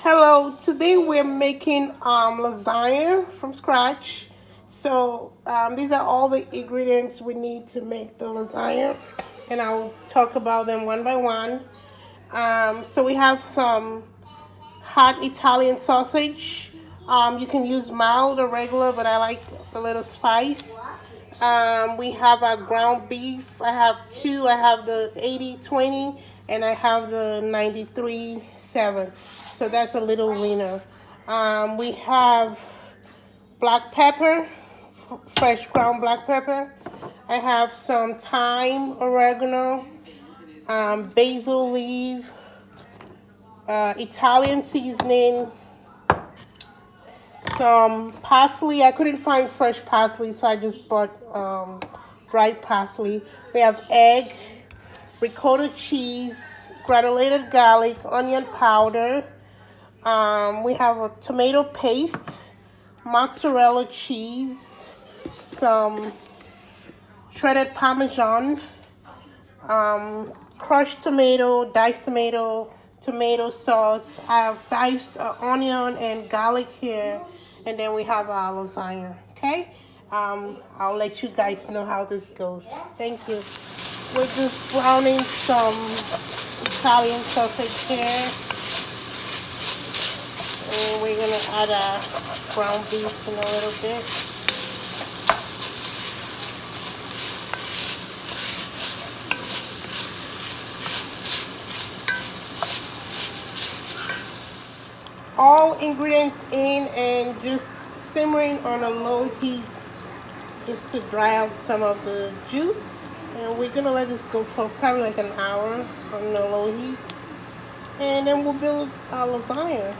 Hello, today we're making lasagna from scratch. So these are all the ingredients we need to make the lasagna, and I'll talk about them one by one. So we have some hot Italian sausage. You can use mild or regular, but I like a little spice. We have our ground beef. I have two. I have the 80/20, and I have the 93/7. So that's a little leaner. We have black pepper, fresh ground black pepper. I have some thyme, oregano, basil leaf, Italian seasoning, some parsley. I couldn't find fresh parsley, so I just bought dried parsley. We have egg, ricotta cheese, granulated garlic, onion powder. We have a tomato paste, mozzarella cheese, some shredded parmesan, crushed tomato, diced tomato, tomato sauce. I have diced onion and garlic here, and then we have our lasagna. Okay, I'll let you guys know how this goes. Thank you. We're just browning some Italian sausage here, and we're gonna add our ground beef in a little bit. All ingredients in and just simmering on a low heat just to dry out some of the juice. And we're gonna let this go for probably like an hour on a low heat. And then we'll build our lasagna.